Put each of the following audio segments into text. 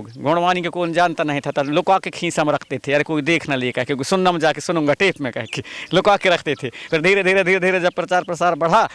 लोग, गुणवाणी के कौन जानता नहीं था, लुका के खीसा में रखते थे, अरे कोई देख ना ले कह के, सुनना में जाके सुनूंगा टेप में कह के लुका के रखते थे। फिर धीरे धीरे धीरे धीरे जब प्रचार प्रसार बढ़ा,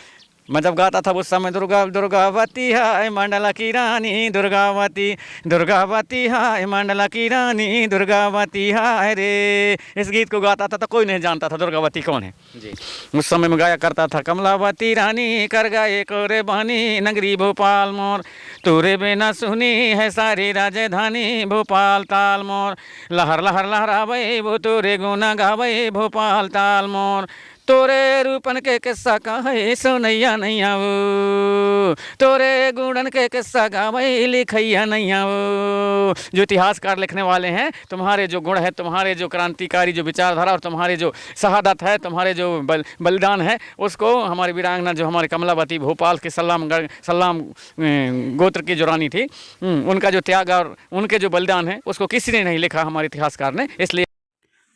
मैं जब गाता था उस समय दुर्गा दुर्गावती हाय मंडला की रानी दुर्गावती, दुर्गावती हाय मंडला की रानी दुर्गावती हाय रे। इस गीत को गाता था तो कोई नहीं जानता था दुर्गावती कौन है जी। उस समय में गाया करता था, कमलावती रानी कर गाये कोरे बहनी नगरी भोपाल मोर, तोरे बिना सुनी है सारी राजधानी भोपाल ताल मोर, लहर लहर लहरावे वो तोरे गुना गावे भोपाल ताल मोर, तोरे रूपन के किस्सा कहे सुनैया नैया वो, तोरे गुणन के किस्सा गावे लिखैया नैया वो। जो इतिहासकार लिखने वाले हैं, तुम्हारे जो गुण है, तुम्हारे जो क्रांतिकारी जो विचारधारा और तुम्हारे जो शहादत है, तुम्हारे जो बलिदान है, उसको हमारी वीरांगना जो हमारी कमलावती भोपाल के सल्लाम गोत्र की जो रानी थी, उनका जो त्याग और उनके जो बलिदान है उसको किसी ने नहीं लिखा, हमारे इतिहासकार ने। इसलिए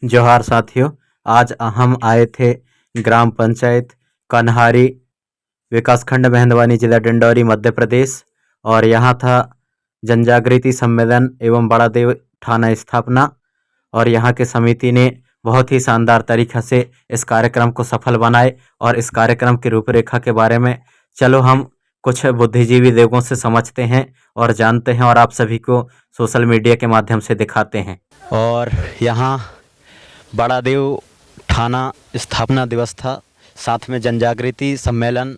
जोहार साथियों, आज हम आए थे ग्राम पंचायत कन्हारी, विकासखंड मेहंदवानी, जिला डिंडौरी, मध्य प्रदेश। और यहाँ था जनजागृति सम्मेलन एवं बड़ा देव थाना स्थापना, और यहाँ के समिति ने बहुत ही शानदार तरीक़े से इस कार्यक्रम को सफल बनाए। और इस कार्यक्रम की रूपरेखा के बारे में चलो हम कुछ बुद्धिजीवी लोगों से समझते हैं और जानते हैं, और आप सभी को सोशल मीडिया के माध्यम से दिखाते हैं। और यहाँ बड़ा देव थाना स्थापना दिवस था, साथ में जनजागृति सम्मेलन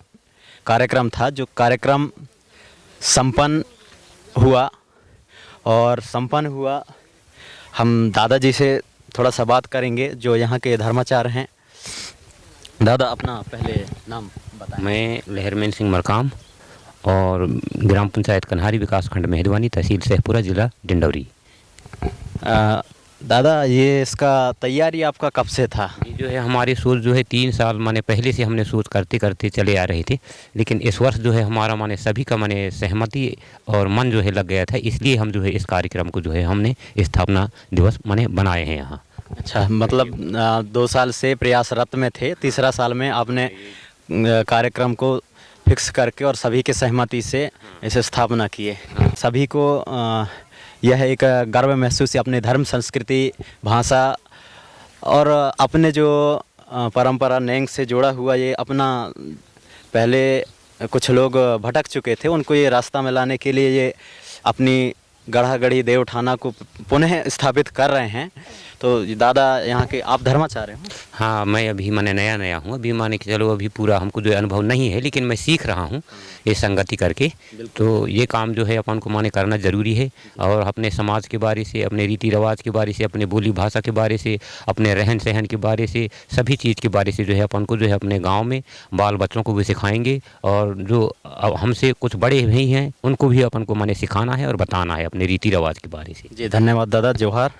कार्यक्रम था, जो कार्यक्रम संपन्न हुआ। और संपन्न हुआ, हम दादाजी से थोड़ा सा बात करेंगे जो यहाँ के धर्माचार्य हैं। दादा अपना पहले नाम बताएं। मैं लहरमेन सिंह मरकाम और ग्राम पंचायत कन्हारी, विकासखंड मेहंदवानी, तहसील शेखपुरा, जिला डिंडौरी। दादा ये इसका तैयारी आपका कब से था? ये जो है हमारी सोच जो है 3 साल माने पहले से हमने सोच करते करते चले आ रहे थे, लेकिन इस वर्ष जो है हमारा माने सभी का माने सहमति और मन जो है लग गया था, इसलिए हम जो है इस कार्यक्रम को जो है हमने स्थापना दिवस माने बनाए हैं यहाँ। अच्छा, मतलब 2 साल से प्रयासरत में थे, तीसरा साल में आपने कार्यक्रम को फिक्स करके और सभी के सहमति से इसे स्थापना किए। सभी को यह एक गर्व महसूस है अपने धर्म, संस्कृति, भाषा और अपने जो परंपरा नेंग से जुड़ा हुआ ये अपना। पहले कुछ लोग भटक चुके थे, उनको ये रास्ता में लाने के लिए ये अपनी गढ़ा-गढ़ी देव थाना को पुनः स्थापित कर रहे हैं। तो दादा यहाँ के आप धर्माचार्य हो? हाँ, मैं अभी माने नया हूँ, अभी माने कि चलो अभी पूरा हमको जो अनुभव नहीं है, लेकिन मैं सीख रहा हूँ ये संगति करके। तो ये काम जो है अपन को माने करना ज़रूरी है, और अपने समाज के बारे से, अपने रीति रिवाज के बारे से, अपने बोली भाषा के बारे से, अपने रहन सहन के बारे से, सभी चीज़ के बारे से जो है अपन को जो है अपने गाँव में बाल बच्चों को भी सिखाएंगे, और जो हमसे कुछ बड़े भी हैं उनको भी अपन को माने सिखाना है और बताना है अपने रीति रिवाज के बारे से। जी धन्यवाद दादा, जोहार।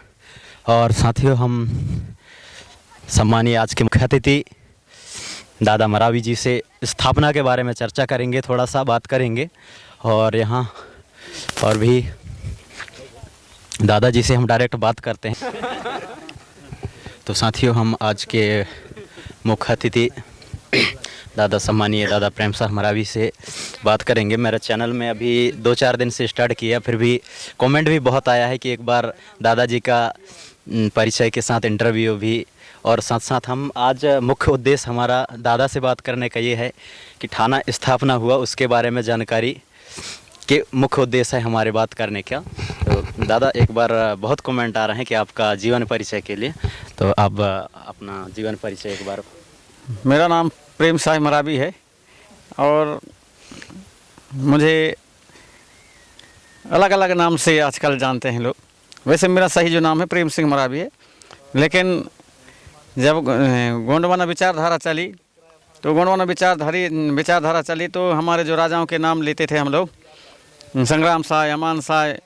और साथियों, हम सम्मानीय आज के मुख्य अतिथि दादा मरावी जी से स्थापना के बारे में चर्चा करेंगे, थोड़ा सा बात करेंगे। और यहाँ और भी दादाजी से हम डायरेक्ट बात करते हैं। तो साथियों, हम आज के मुख्य अतिथि दादा सम्मानीय दादा प्रेम साह मरावी से बात करेंगे। मेरे चैनल में अभी 2-4 दिन से स्टार्ट किया, फिर भी कमेंट भी बहुत आया है कि एक बार दादाजी का परिचय के साथ इंटरव्यू भी। और साथ साथ हम आज मुख्य उद्देश्य हमारा दादा से बात करने का ये है कि थाना स्थापना हुआ उसके बारे में जानकारी के मुख्य उद्देश्य है हमारे बात करने का। तो दादा, एक बार बहुत कमेंट आ रहे हैं कि आपका जीवन परिचय के लिए, तो आप अपना जीवन परिचय एक बार। मेरा नाम प्रेम साह मरावी है और मुझे अलग अलग नाम से आजकल जानते हैं लोग। वैसे मेरा सही जो नाम है प्रेम सिंह मरावी है, लेकिन जब गोंडवाना विचारधारा चली तो गोंडवाना विचारधारा चली तो हमारे जो राजाओं के नाम लेते थे हम लोग, संग्राम साय, अमान साय,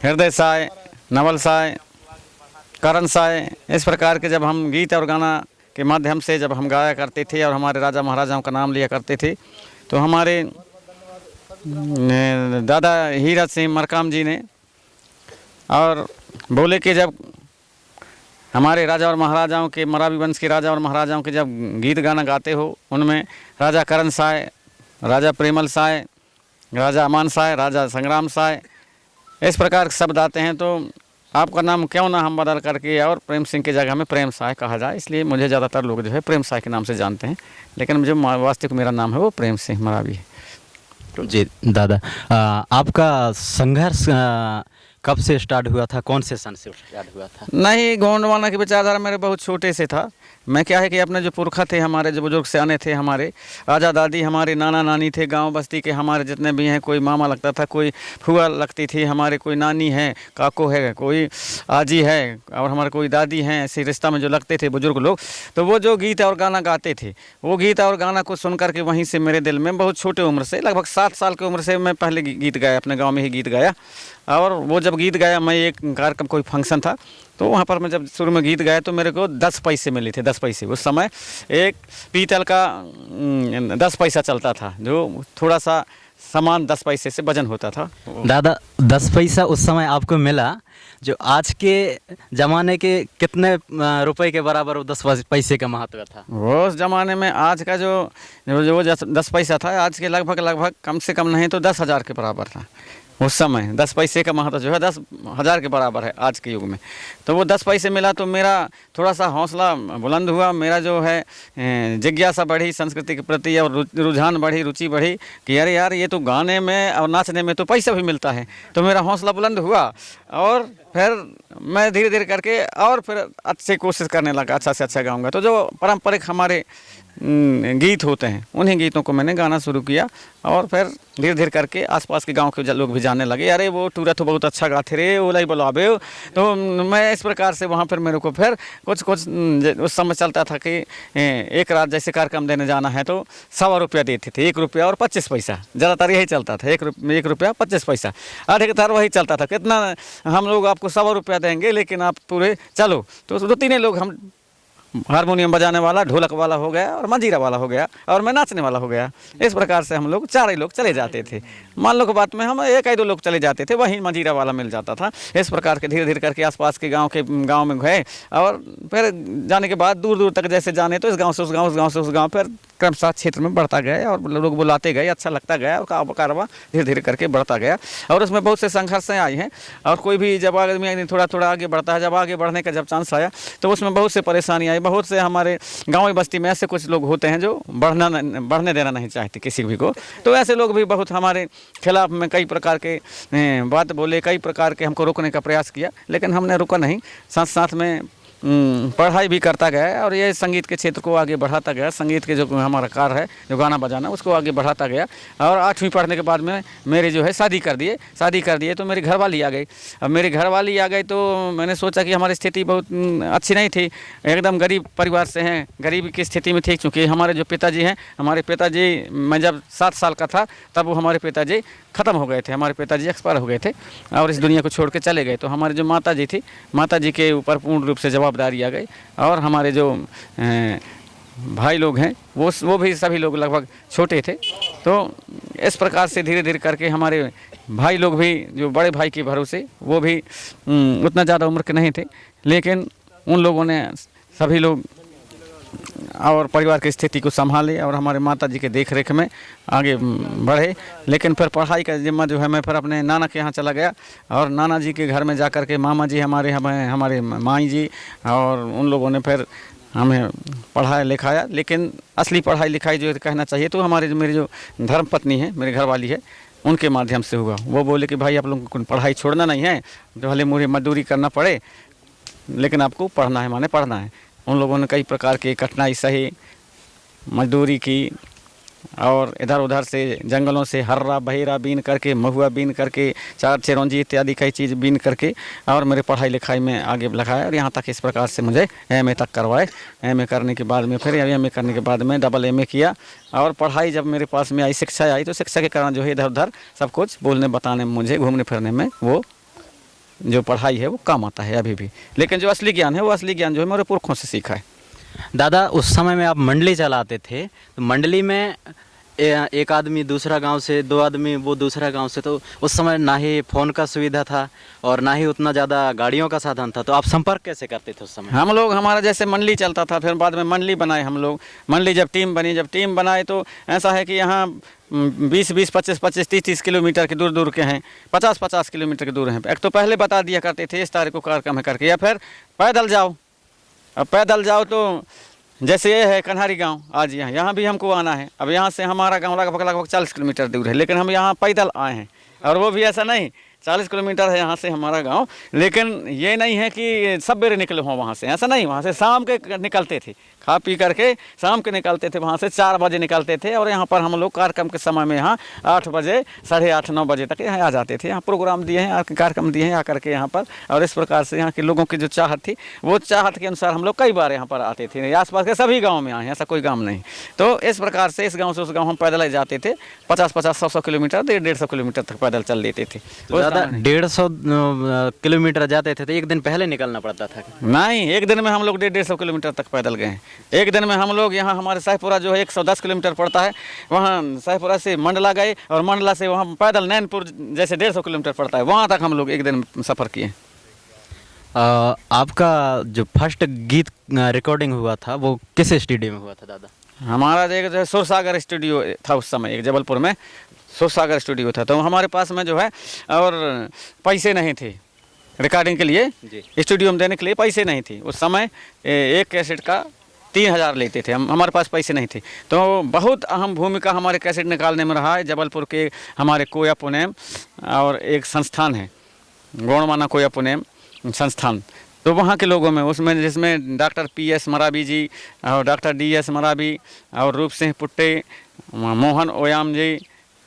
हृदय साय, नवल साय, करण साय, इस प्रकार के जब हम गीत और गाना के माध्यम से जब हम गाया करते थे और हमारे राजा महाराजाओं का नाम लिया करते थे, तो हमारे दादा हीरा सिंह मरकाम जी ने और बोले कि जब हमारे राजा और महाराजाओं के, मरावी वंश के राजा और महाराजाओं के जब गीत गाना गाते हो, उनमें राजा करण साय, राजा प्रेमल साय, राजा अमान साय, राजा संग्राम साय, इस प्रकार के शब्द आते हैं, तो आपका नाम क्यों ना हम बदल करके और प्रेम सिंह की जगह में प्रेम साय कहा जाए, इसलिए मुझे ज़्यादातर लोग जो है प्रेम साय के नाम से जानते हैं, लेकिन जो वास्तविक मेरा नाम है वो प्रेम सिंह मरावी है। जी दादा, आपका संघर्ष कब से स्टार्ट हुआ था, कौन से सन से स्टार्ट हुआ था? नहीं, गोंडवाना की विचारधारा मेरे बहुत छोटे से था। मैं क्या है कि अपने जो पुरखा थे, हमारे जो बुजुर्ग सियाने थे, हमारे आजा दादी, हमारे नाना नानी थे, गांव बस्ती के हमारे जितने भी हैं, कोई मामा लगता था, कोई फुआ लगती थी, हमारे कोई नानी है, काको है, कोई आजी है, और हमारे कोई दादी हैं, ऐसे रिश्ता में जो लगते थे बुजुर्ग लोग, तो वो जो गीत और गाना गाते थे, वो गीत और गाना को सुन करके वहीं से मेरे दिल में बहुत छोटे उम्र से, लगभग 7 साल की उम्र से मैं पहले गीत गाया, अपने गाँव में ही गीत गाया। और वो जब गीत गाया, मैं एक कार्यक्रम कोई फंक्शन था, तो वहाँ पर मैं जब शुरू में गीत गाया तो मेरे को 10 पैसे मिले थे। 10 पैसे उस समय एक पीतल का 10 पैसा चलता था, जो थोड़ा सा सामान 10 पैसे से वजन होता था। दादा 10 पैसा उस समय आपको मिला, जो आज के ज़माने के कितने रुपए के बराबर वो 10 पैसे का महत्व था? वो उस ज़माने में आज का जो 10 पैसा था, आज के लगभग कम से कम नहीं तो 10,000 के बराबर था। उस समय 10 पैसे का महत्व जो है 10,000 के बराबर है आज के युग में। तो वो 10 पैसे मिला तो मेरा थोड़ा सा हौसला बुलंद हुआ, मेरा जो है जिज्ञासा बढ़ी संस्कृति के प्रति, और रुझान बढ़ी, रुचि बढ़ी कि अरे यार ये तो गाने में और नाचने में तो पैसा भी मिलता है। तो मेरा हौसला बुलंद हुआ और फिर मैं धीरे धीरे करके और फिर अच्छे कोशिश करने लगा, अच्छा से अच्छा गाऊँगा। तो जो पारंपरिक हमारे गीत होते हैं, उन्हीं गीतों को मैंने गाना शुरू किया, और फिर धीरे धीरे करके आसपास के गांव के लोग भी जानने लगे, अरे वो टूरा तो बहुत अच्छा गाते रे, वो लाई बुलावे। तो मैं इस प्रकार से वहाँ पर मेरे को फिर कुछ उस समय चलता था कि एक रात जैसे कार्यक्रम देने जाना है तो 100 रुपया देते थे, 1 रुपया और 25 पैसा, ज़्यादातर यही चलता था, 1 रुपया 25 पैसा, अधिकतर वही चलता था। कितना हम लोग आपको 100 रुपया देंगे, लेकिन आप पूरे चलो। तो 2-3 लोग, हम हारमोनियम बजाने वाला, ढोलक वाला हो गया, और मंजीरा वाला हो गया, और मैं नाचने वाला हो गया। इस प्रकार से हम लोग 4 ही लोग चले जाते थे। मान लो कि बात में हम 1-2 लोग चले जाते थे, वहीं मंजीरा वाला मिल जाता था। इस प्रकार के धीरे धीरे करके आसपास के गांव में गए, और फिर जाने के बाद दूर दूर तक जैसे जाने, तो इस गांव से उस गांव, उस गांव से उस गांव, फिर क्रमशः क्षेत्र में बढ़ता गया, और लोग बुलाते गए, अच्छा लगता गया, और कारवा धीरे धीरे करके बढ़ता गया। और उसमें बहुत से संघर्षें आई हैं, और कोई भी जब आदमी थोड़ा थोड़ा आगे बढ़ता है, जब आगे बढ़ने का जब चांस आया, तो उसमें बहुत से परेशानी आई। बहुत से हमारे गाँव बस्ती में ऐसे कुछ लोग होते हैं जो बढ़ने देना नहीं चाहते किसी भी को। तो ऐसे लोग भी बहुत हमारे खिलाफ में कई प्रकार के बात बोले, कई प्रकार के हमको रोकने का प्रयास किया, लेकिन हमने रुका नहीं। साथ साथ में पढ़ाई भी करता गया, और ये संगीत के क्षेत्र को आगे बढ़ाता गया। संगीत के जो हमारा कार्य है, जो गाना बजाना, उसको आगे बढ़ाता गया। और 8वीं पढ़ने के बाद में मेरे जो है शादी कर दिए। तो मेरी घरवाली आ गई। अब मेरी घरवाली आ गई तो मैंने सोचा कि हमारी स्थिति बहुत अच्छी नहीं थी, एकदम गरीब परिवार से हैं, गरीब की स्थिति में थी। चूँकि हमारे जो पिताजी हैं, हमारे पिताजी, मैं जब 7 साल का था तब वो हमारे पिताजी ख़त्म हो गए थे, हमारे पिताजी एक्सपायर हो गए थे और इस दुनिया को छोड़ के चले गए। तो हमारे जो माता जी थी, माता जी के ऊपर पूर्ण रूप से जवाबदारी आ गई। और हमारे जो भाई लोग हैं, वो भी सभी लोग लगभग छोटे थे। तो इस प्रकार से धीरे धीरे करके हमारे भाई लोग भी, जो बड़े भाई के भरोसे, वो भी उतना ज़्यादा उम्र के नहीं थे, लेकिन उन लोगों ने, सभी लोग और परिवार की स्थिति को संभाले और हमारे माता जी के देख रेख में आगे बढ़े। लेकिन फिर पढ़ाई का जिम्मा जो है, मैं फिर अपने नाना के यहाँ चला गया, और नाना जी के घर में जा कर के मामा जी हमारे माई जी और उन लोगों ने फिर हमें पढ़ाया लिखाया। लेकिन असली पढ़ाई लिखाई जो कहना चाहिए तो मेरी जो धर्म पत्नी है, मेरे घर वाली है, उनके माध्यम से हुआ। वो बोले कि भाई आप लोगों को पढ़ाई छोड़ना नहीं है, तो भले मुझे मजदूरी करना पड़े, लेकिन आपको पढ़ना है, माने पढ़ना है। उन लोगों ने कई प्रकार की कठिनाई सही, मजदूरी की, और इधर उधर से जंगलों से हर्रा बहेरा बीन करके, महुआ बीन करके, चार चिरौंजी इत्यादि कई चीज़ बीन करके, और मेरे पढ़ाई लिखाई में आगे लगाया। और यहाँ तक इस प्रकार से मुझे MA तक करवाए। MA करने के बाद में फिर MA करने के बाद में डबल MA किया। और पढ़ाई जब मेरे पास में आई, शिक्षा आई, तो शिक्षा के कारण जो है इधर उधर सब कुछ बोलने बताने में, मुझे घूमने फिरने में, वो जो पढ़ाई है वो काम आता है अभी भी। लेकिन जो असली ज्ञान है, वो असली ज्ञान जो है मेरे पुरखों से सीखा है। दादा उस समय में आप मंडली चलाते थे, तो मंडली में एक आदमी दूसरा गांव से, दो आदमी वो दूसरा गांव से, तो उस समय ना ही फ़ोन का सुविधा था और ना ही उतना ज़्यादा गाड़ियों का साधन था, तो आप संपर्क कैसे करते थे उस समय? हम लोग, हमारा जैसे मंडली चलता था, फिर बाद में मंडली बनाए हम लोग। मंडली जब टीम बनाए तो ऐसा है कि यहाँ 20-20, 25-25, 30-30 किलोमीटर के दूर के हैं, 50-50 किलोमीटर के दूर हैं। एक तो पहले बता दिया करते थे इस तारीख को कार्यक्रम है करके, या फिर पैदल जाओ। अब पैदल जाओ तो जैसे ये है कन्हारी गांव, आज यहाँ भी हमको आना है। अब यहाँ से हमारा गांव लगभग 40 किलोमीटर दूर है, लेकिन हम यहाँ पैदल आए हैं। और वो भी ऐसा नहीं 40 किलोमीटर है यहाँ से हमारा गांव, लेकिन ये नहीं है कि सवेरे निकले हों वहाँ से, ऐसा नहीं। वहाँ से शाम के निकलते थे, खा पी करके शाम के निकलते थे, वहाँ से 4 बजे निकलते थे। और यहाँ पर हम लोग कार्यक्रम के समय में यहाँ 8 बजे, 8:30, 9 बजे तक यहाँ आ जाते थे। यहाँ प्रोग्राम दिए हैं, कार्यक्रम दिए हैं आकर के यहाँ पर। और इस प्रकार से यहाँ के लोगों की जो चाहत थी, वो चाहत के अनुसार हम लोग कई बार यहाँ पर आते थे। आसपास के सभी गाँव में आए हैं, ऐसा कोई गाँव नहीं। तो इस प्रकार से इस गाँव से उस गाँव हम पैदल जाते थे। 50-50, 100 किलोमीटर, 150 किलोमीटर तक पैदल चल देते थे। ज़्यादा 150 किलोमीटर जाते थे तो एक दिन पहले निकलना पड़ता था? नहीं, एक दिन में हम लोग 150 किलोमीटर तक पैदल गए हैं। एक दिन में हम लोग यहाँ हमारे शाहपुरा जो है 110 किलोमीटर पड़ता है, वहाँ शाहपुरा से मंडला गए, और मंडला से वहाँ पैदल नैनपुर जैसे 150 किलोमीटर पड़ता है, वहाँ तक हम लोग एक दिन में सफ़र किए। आपका जो फर्स्ट गीत रिकॉर्डिंग हुआ था वो किस स्टूडियो में हुआ था दादा? हमारा एक जो है सुरसागर स्टूडियो था उस समय, एक जबलपुर में सुरसागर स्टूडियो था। तो हमारे पास में जो है और पैसे नहीं थे रिकॉर्डिंग के लिए, स्टूडियो में देने के लिए पैसे नहीं थे उस समय। एक कैसेट का 3000 लेते थे, हमारे पास पैसे नहीं थे। तो बहुत अहम भूमिका हमारे कैसेट निकालने में रहा है। जबलपुर के हमारे कोया पुनेम और एक संस्थान है गौड़माना कोया पुनेम संस्थान, तो वहाँ के लोगों में, उसमें जिसमें डॉक्टर PS मराबी जी और डॉक्टर DS मराबी और रूप सिंह पुट्टे, मोहन ओयाम जी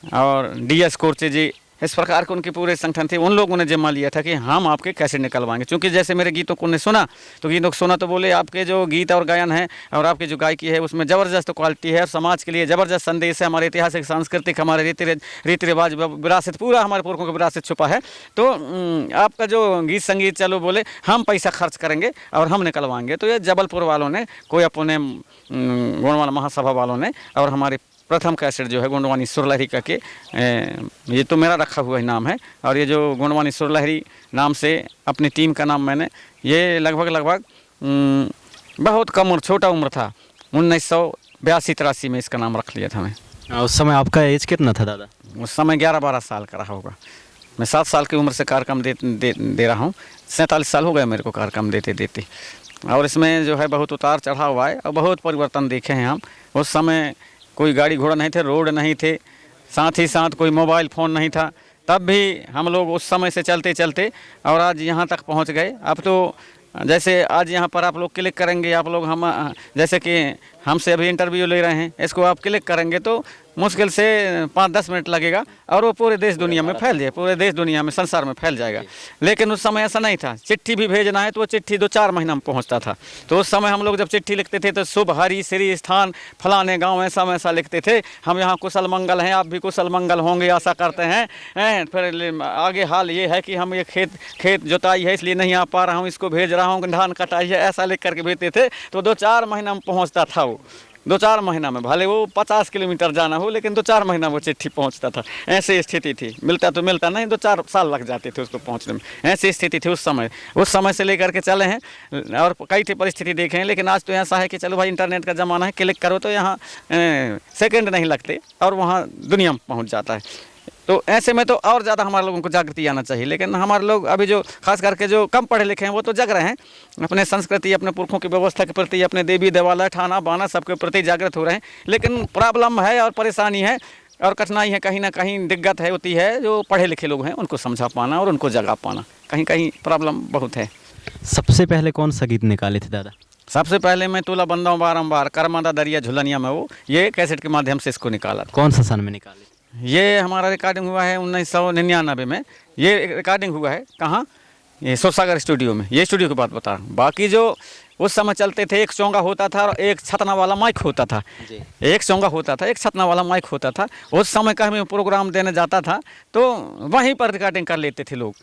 और DS कोर्चे जी, इस प्रकार के उनके पूरे संगठन थे। उन लोगों ने जिम्मा लिया था कि हम आपके कैसे निकलवाएंगे। क्योंकि जैसे मेरे गीतों को उन्हें सुना तो बोले आपके जो गीत और गायन है और आपकी जो गायकी है उसमें ज़बरदस्त क्वालिटी है और समाज के लिए ज़बरदस्त संदेश है। हमारे ऐतिहासिक, सांस्कृतिक, हमारे रीति रिवाज, विरासत, पूरा हमारे पुरखों की विरासत छुपा है। तो आपका जो गीत संगीत, चलो बोले हम पैसा खर्च करेंगे और हम निकलवाएंगे। तो ये जबलपुर वालों ने, कोया पुनेम गोंडवाना महासभा वालों ने, और हमारे प्रथम कैसेट जो है गोंडवानी सुरलहरी का के, ये तो मेरा रखा हुआ ही नाम है। और ये जो गोंडवानी सुरलहरी नाम से अपनी टीम का नाम मैंने, ये लगभग बहुत कम और छोटा उम्र था, 1982-83 में इसका नाम रख लिया था मैं। उस समय आपका एज कितना था दादा? उस समय 11-12 साल का रहा होगा। मैं 7 साल की उम्र से कार्यक्रम दे रहा हूँ। 47 साल हो गए मेरे को कार्यक्रम देते। और इसमें जो है बहुत उतार चढ़ाव हुआ है और बहुत परिवर्तन देखे हैं हम। उस समय कोई गाड़ी घोड़ा नहीं थे, रोड नहीं थे, साथ ही साथ कोई मोबाइल फ़ोन नहीं था। तब भी हम लोग उस समय से चलते और आज यहाँ तक पहुँच गए। अब तो जैसे आज यहाँ पर आप लोग क्लिक करेंगे, आप लोग हम जैसे कि हमसे अभी इंटरव्यू ले रहे हैं, इसको आप क्लिक करेंगे तो मुश्किल से 5-10 मिनट लगेगा और वो पूरे देश दुनिया में फैल जाए, पूरे देश दुनिया में, संसार में फैल जाएगा। लेकिन उस समय ऐसा नहीं था। चिट्ठी भी भेजना है तो वो चिट्ठी 2-4 महीना में पहुंचता था। तो उस समय हम लोग जब चिट्ठी लिखते थे तो शुभ हरि श्री स्थान फलाने गांव ऐसा लिखते थे। हम यहाँ कुशल मंगल हैं, आप भी कुशल मंगल होंगे आशा करते हैं। फिर आगे हाल ये है कि हम ये खेत जोताई है इसलिए नहीं आ पा रहा हूँ, इसको भेज रहा हूँ, धान कटाई है, ऐसा लिख करके भेजते थे। तो 2-4 महीना में पहुँचता था वो। 2-4 महीना में, भले वो 50 किलोमीटर जाना हो, लेकिन 2-4 महीना वो चिट्ठी पहुंचता था। ऐसी स्थिति थी। मिलता तो मिलता नहीं, 2-4 साल लग जाते थे उसको पहुंचने में। ऐसी स्थिति थी उस समय से लेकर के चले हैं और कई थी परिस्थिति देखे हैं। लेकिन आज तो ऐसा है कि चलो भाई इंटरनेट का ज़माना है, क्लिक करो तो यहाँ सेकेंड नहीं लगते और वहाँ दुनिया में पहुँच जाता है। तो ऐसे में तो और ज़्यादा हमारे लोगों को जागृति आना चाहिए। लेकिन हमारे लोग अभी जो खास करके जो कम पढ़े लिखे हैं वो तो जग रहे हैं, अपने संस्कृति, अपने पुरखों की व्यवस्था के प्रति, अपने देवी देवालय, ठाना बाना सबके प्रति जागृत हो रहे हैं। लेकिन प्रॉब्लम है और परेशानी है और कठिनाई है, कहीं ना कहीं दिक्कत है होती है। जो पढ़े लिखे लोग हैं उनको समझा पाना और उनको जगा पाना, कहीं प्रॉब्लम बहुत है। सबसे पहले कौन सा गीत निकाले थे दादा? सबसे पहले मैं तुला बंदा बारम्बार करमादा दरिया झुलनिया में, वो ये कैसेट के माध्यम से इसको निकाला था। कौन सा सन में निकाले? ये हमारा रिकॉर्डिंग हुआ है 1999 में। ये रिकॉर्डिंग हुआ है कहाँ? ये सुरसागर स्टूडियो में। ये स्टूडियो की बात बता रहा हूँ। बाकी जो उस समय चलते थे, एक चोंगा होता था और एक छतना वाला माइक होता था। एक चोंगा होता था, एक छतना वाला माइक होता था। उस समय कहीं प्रोग्राम देने जाता था तो वहीं पर रिकॉर्डिंग कर लेते थे लोग।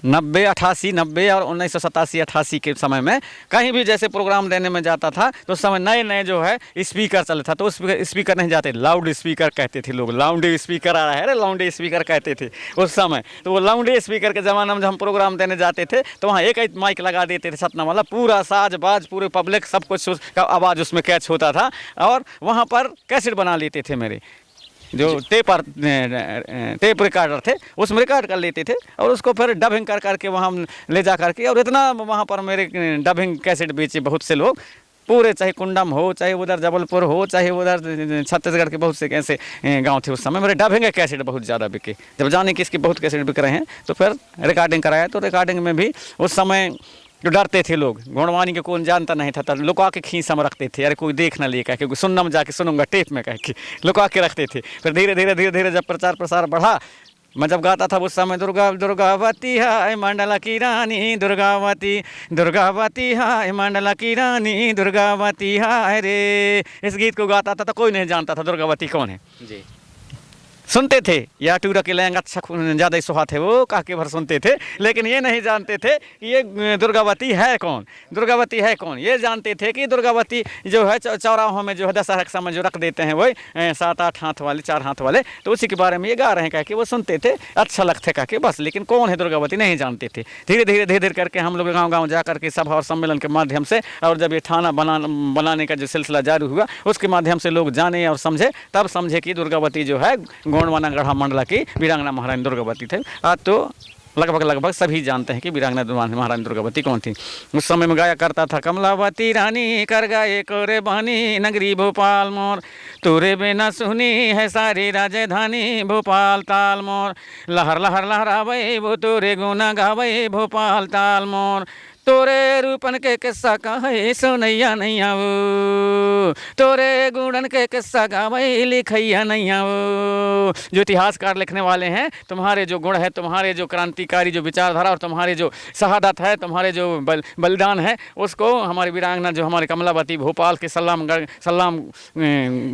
90, 88, 90 और 1987, 88 के समय में कहीं भी जैसे प्रोग्राम देने में जाता था तो उस समय नए नए जो है स्पीकर चले था, तो उस स्पीकर नहीं जाते, लाउड स्पीकर कहते थे लोग, लाउड स्पीकर आ रहा है, अरे लाउड स्पीकर कहते थे उस समय। तो वो लाउड स्पीकर के ज़माने में जब हम प्रोग्राम देने जाते थे तो वहाँ एक माइक लगा देते थे सतना वाला, पूरा साज बाज पूरे पब्लिक सब कुछ का आवाज़ उसमें कैच होता था, और वहाँ पर कैसेट बना लेते थे मेरे जो टेप रिकॉर्डर थे, उसमें रिकॉर्ड कर लेते थे और उसको फिर डबिंग कर करके वहाँ ले जा करके, और इतना वहाँ पर मेरे डबिंग कैसेट बेचे बहुत से लोग पूरे, चाहे कुंडम हो, चाहे उधर जबलपुर हो, चाहे उधर छत्तीसगढ़ के बहुत से ऐसे गांव थे उस समय, मेरे डबिंग के कैसेट बहुत ज़्यादा बिके। जब जाने कि इसके बहुत कैसेट बिक रहे हैं तो फिर रिकॉर्डिंग कराया, तो रिकॉर्डिंग में भी उस समय जो डरते थे लोग, गुणवाणी के कौन जानता नहीं था, लुका के खींचा में रखते थे, अरे कोई देख ना ले कह के, सुनना में जाके सुनूंगा टेप में कह के लुका के रखते थे। फिर धीरे धीरे धीरे धीरे जब प्रचार प्रसार बढ़ा, मैं जब गाता था उस समय दुर्गा दुर्गावती हाय मंडला की रानी, दुर्गावती दुर्गावती हाय मंडला की रानी, दुर्गावती हाय रे, इस गीत को गाता था तो कोई नहीं जानता था दुर्गावती कौन है जी। सुनते थे या टूरा के लहंगा अच्छा ज़्यादा ही सुहा थे वो कह के भर सुनते थे, लेकिन ये नहीं जानते थे कि ये दुर्गावती है कौन, दुर्गावती है कौन। ये जानते थे कि दुर्गावती जो है चौराहों में जो है दशहरा के समय जो रख देते हैं वही 7-8 हाथ वाले 4 हाथ वाले, तो उसी के बारे में ये गा रहे हैं कह के वो सुनते थे, अच्छा लगते कह के बस, लेकिन कौन है दुर्गावती नहीं जानते थे। धीरे धीरे धीरे धीरे करके हम लोग गाँव गाँव जा करके सभा और सम्मेलन के माध्यम से, और जब ये थाना बनाने का जो सिलसिला जारी हुआ उसके माध्यम से लोग जाने और समझे, तब समझे कि दुर्गावती जो है गोंडवाना गढ़ा मंडला की वीरांगना महारानी दुर्गावती थे। आज तो लगभग सभी जानते हैं कि वीरांगना महारानी दुर्गावती कौन थी। उस समय में गाया करता था, कमलावती रानी कर गाये कोरे बहनी, नगरी भोपाल मोर, तोरे बिना सुनी है सारी राजधानी, भोपाल ताल मोर, लहर लहर लहरावे वो तोरे गुना गावे, भोपाल ताल मोर, तोरे रूपन के किस्सा कहे सुनैया नैया वो, तोरे गुणन के किस्सा गावे लिखैया नैया वो। जो इतिहासकार लिखने वाले हैं, तुम्हारे जो गुण है, तुम्हारे जो क्रांतिकारी जो विचारधारा और तुम्हारे जो शहादत है, तुम्हारे जो बलिदान है, उसको हमारी वीरांगना जो हमारी कमलावती भोपाल के सल्लाम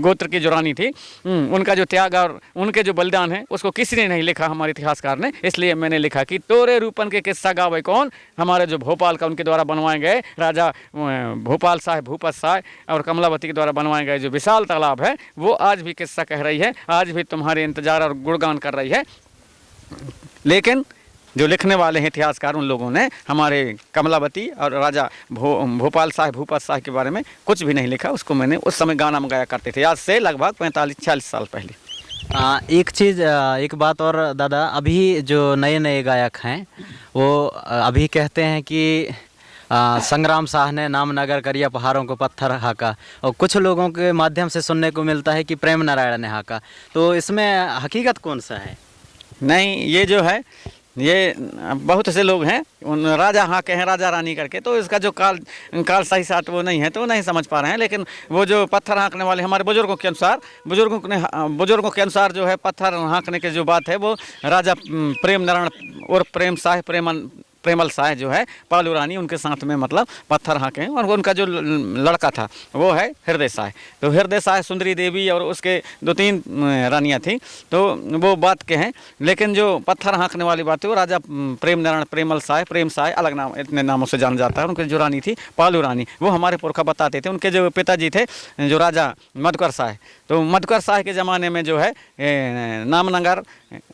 गोत्र की जो रानी थी, उनका जो त्याग और उनके जो बलिदान है उसको किसी ने नहीं लिखा, हमारे इतिहासकार ने। इसलिए मैंने लिखा कि तोरे रूपन के किस्सा गावे कौन, हमारे जो भोपाल उनके द्वारा बनवाए गए राजा भोपाल शाह भूपत शाह और कमलावती के द्वारा बनवाए गए जो विशाल तालाब है, वो आज भी किस्सा कह रही है, आज भी तुम्हारे इंतजार और गुणगान कर रही है। लेकिन जो लिखने वाले हैं इतिहासकार, उन लोगों ने हमारे कमलावती और राजा भोपाल शाह भूपत शाह के बारे में कुछ भी नहीं लिखा। उसको मैंने उस समय गाना में गाया करते थे, आज से लगभग 45-46 साल पहले। एक बात और दादा, अभी जो नए नए गायक हैं वो अभी कहते हैं कि संग्राम शाह ने नामनगर करिया पहाड़ों को पत्थर हाका, और कुछ लोगों के माध्यम से सुनने को मिलता है कि प्रेम नारायण ने हाका, तो इसमें हकीकत कौन सा है? नहीं, ये जो है ये बहुत से लोग हैं उन राजा हाके हैं राजा रानी करके, तो इसका जो काल सही साथ वो नहीं है, तो नहीं समझ पा रहे हैं। लेकिन वो जो पत्थर हाँकने वाले हमारे बुजुर्गों के अनुसार जो है पत्थर हाँकने की जो बात है वो राजा प्रेम नारायण और प्रेमल शाह जो है पालू रानी, उनके साथ में मतलब पत्थर हाँके हैं। और उनका जो लड़का था वो है हृदय शाह, तो हृदय शाह सुंदरी देवी और उसके 2-3 रानियाँ थी, तो वो बात के हैं। लेकिन जो पत्थर हाँकने वाली बात है वो राजा प्रेम नारायण प्रेमल शाह, प्रेम शाह अलग नाम, इतने नामों से जाना जाता है। उनकी जो रानी थी पालू रानी, वो हमारे पुरखा बताते थे। उनके जो पिताजी थे जो राजा मधुकर शाह, तो मधुकर शाह के ज़माने में जो है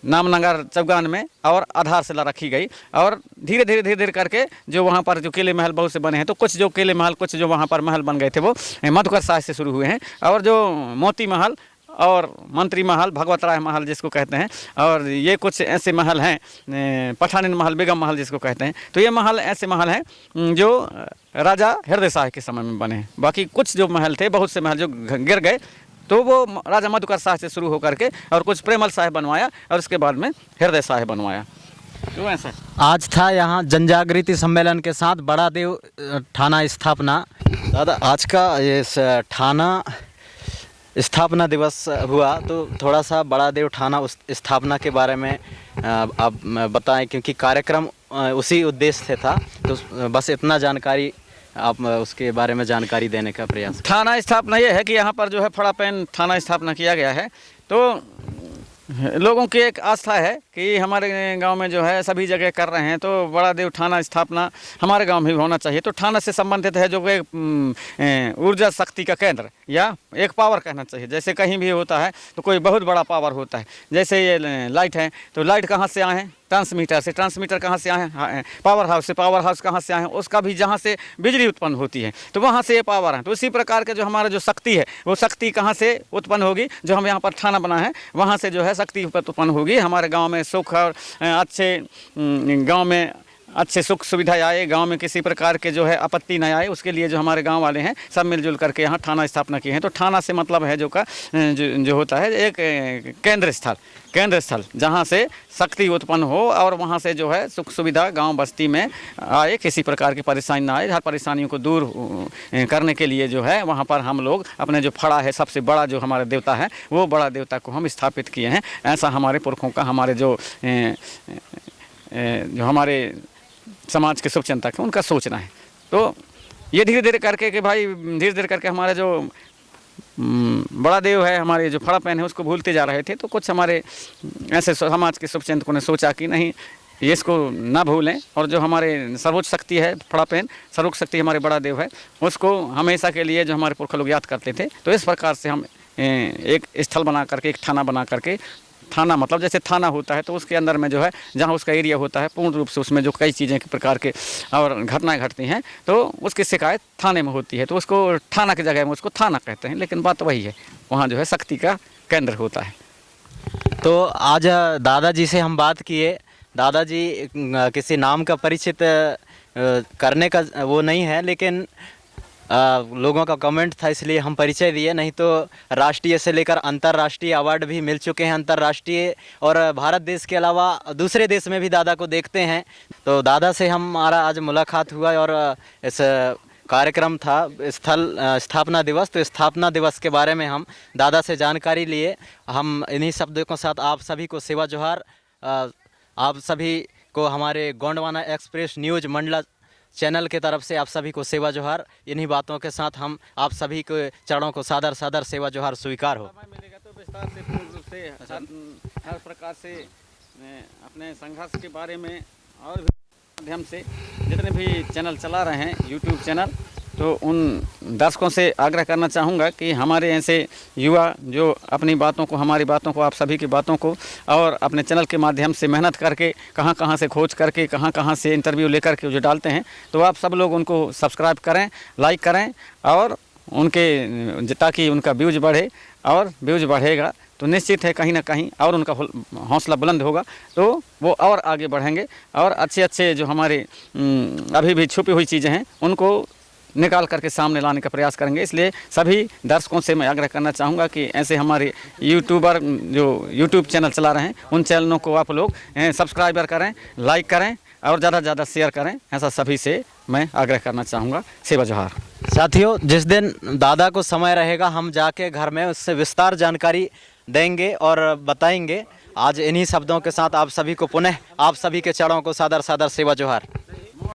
नामनगर चौगान में और आधारशिला रखी गई, और धीरे धीरे करके जो वहाँ पर जो किले महल बहुत से बने हैं, तो कुछ जो किले महल, कुछ जो वहाँ पर महल बन गए थे वो मधुकर शाह से शुरू हुए हैं। और जो मोती महल और मंत्री महल, भगवत राय महल जिसको कहते हैं, और ये कुछ ऐसे महल हैं, पठानिन महल, बेगम महल जिसको कहते हैं, तो ये महल ऐसे महल हैं जो राजा हृदय शाह के समय में बने हैं। बाकी कुछ जो महल थे, बहुत से महल जो गिर गए, तो वो राजा मधुकर शाह से शुरू होकर के और कुछ प्रेमल शाह बनवाया और उसके बाद में हृदय शाह बनवाया। तो ऐसा आज था यहाँ जनजागृति सम्मेलन के साथ बड़ा देव थाना स्थापना। दादा, आज का ये थाना स्थापना दिवस हुआ, तो थोड़ा सा बड़ा देव थाना स्थापना के बारे में आप बताएं, क्योंकि कार्यक्रम उसी उद्देश्य से था, तो बस इतना जानकारी आप उसके बारे में जानकारी देने का प्रयास। थाना स्थापना ये है कि यहाँ पर जो है फड़ा पेन थाना स्थापना किया गया है, तो लोगों की एक आस्था है कि कि हमारे गांव में जो है सभी जगह कर रहे हैं, तो बड़ा देव थाना स्थापना हमारे गांव में भी होना चाहिए। तो थाना से संबंधित है जो एक ऊर्जा शक्ति का केंद्र या एक पावर कहना चाहिए। जैसे कहीं भी होता है तो कोई बहुत बड़ा पावर होता है, जैसे ये लाइट है तो लाइट कहाँ से आए हैं, ट्रांसमीटर से, ट्रांसमीटर कहाँ से आए हैं, पावर हाउस से, पावर हाउस कहाँ से आए हैं, उसका भी जहाँ से बिजली उत्पन्न होती है तो वहाँ से ये पावर है। तो इसी प्रकार के जो हमारा जो शक्ति है वो शक्ति कहाँ से उत्पन्न होगी, जो हम यहाँ पर थाना बना है वहाँ से जो है शक्ति उत्पन्न होगी। हमारे गाँव में सुख और अच्छे गाँव में अच्छे सुख सुविधाएं आए, गांव में किसी प्रकार के जो है आपत्ति न आए, उसके लिए जो हमारे गांव वाले हैं सब मिलजुल करके यहाँ थाना स्थापना किए हैं। तो थाना से मतलब है जो होता है एक केंद्र स्थल जहाँ से शक्ति उत्पन्न हो और वहाँ से जो है सुख सुविधा गांव बस्ती में आए, किसी प्रकार की परेशानी ना आए। हर परेशानियों को दूर करने के लिए जो है वहाँ पर हम लोग अपने जो फड़ा है सबसे बड़ा जो हमारा देवता है वो बड़ा देवता को हम स्थापित किए हैं। ऐसा हमारे पुरखों का, हमारे जो हमारे समाज के शुभचिंतक हैं उनका सोचना है। तो ये धीरे धीरे करके कि भाई धीरे धीरे करके हमारा जो बड़ा देव है, हमारे जो फड़ा पहन है उसको भूलते जा रहे थे। तो कुछ हमारे ऐसे समाज के शुभचिंतकों ने सोचा कि नहीं, ये इसको ना भूलें और जो हमारे सर्वोच्च शक्ति है फड़ा पहन, सर्वोच्च शक्ति हमारे बड़ा देव है, उसको हमेशा के लिए जो हमारे पुरखा लोग याद करते थे। तो इस प्रकार से हम एक स्थल बना करके, एक थाना बना करके, थाना मतलब जैसे थाना होता है तो उसके अंदर में जो है जहाँ उसका एरिया होता है पूर्ण रूप से उसमें जो कई चीज़ें के प्रकार के और घटनाएं घटती हैं तो उसकी शिकायत थाने में होती है, तो उसको थाना की जगह में उसको थाना कहते हैं। लेकिन बात वही है, वहाँ जो है शक्ति का केंद्र होता है। तो आज दादाजी से हम बात किए। दादाजी किसी नाम का परिचित करने का वो नहीं है, लेकिन लोगों का कमेंट था इसलिए हम परिचय दिए, नहीं तो राष्ट्रीय से लेकर अंतर्राष्ट्रीय अवार्ड भी मिल चुके हैं। अंतर्राष्ट्रीय और भारत देश के अलावा दूसरे देश में भी दादा को देखते हैं। तो दादा से हमारा आज मुलाकात हुआ और इस कार्यक्रम था स्थापना दिवस। तो स्थापना दिवस के बारे में हम दादा से जानकारी लिए। हम इन्हीं शब्दों के साथ आप सभी को सेवा जोहार। आप सभी को हमारे Gondwana express news Mandla channel के तरफ से आप सभी को सेवा जोहार। इन्हीं बातों के साथ हम आप सभी के चरणों को सादर सादर सेवा जोहार स्वीकार हो। समय मिलेगा तो विस्तार से पूर्ण रूप से हर प्रकार से अपने संघर्ष के बारे में और भी माध्यम से जितने भी चैनल चला रहे हैं यूट्यूब चैनल, तो उन दर्शकों से आग्रह करना चाहूँगा कि हमारे ऐसे युवा जो अपनी बातों को, हमारी बातों को, आप सभी की बातों को और अपने चैनल के माध्यम से मेहनत करके कहाँ कहाँ से खोज करके कहाँ से इंटरव्यू लेकर के जो डालते हैं, तो आप सब लोग उनको सब्सक्राइब करें, लाइक करें और उनके ताकि उनका व्यूज बढ़े, और व्यूज बढ़ेगा तो निश्चित है कहीं ना कहीं और उनका हौसला बुलंद होगा, तो वो और आगे बढ़ेंगे और अच्छे अच्छे जो हमारे अभी भी छुपी हुई चीज़ें हैं उनको निकाल करके सामने लाने का प्रयास करेंगे। इसलिए सभी दर्शकों से मैं आग्रह करना चाहूँगा कि ऐसे हमारे यूट्यूबर जो यूट्यूब चैनल चला रहे हैं उन चैनलों को आप लोग सब्सक्राइबर करें, लाइक करें और ज़्यादा से ज़्यादा शेयर करें। ऐसा सभी से मैं आग्रह करना चाहूँगा। सेवा जोहार। साथियों, जिस दिन दादा को समय रहेगा हम जाके घर में उससे विस्तार जानकारी देंगे और बताएंगे। आज इन्हीं शब्दों के साथ आप सभी को पुनः आप सभी के चरणों को सादर सादर सेवा जोहार।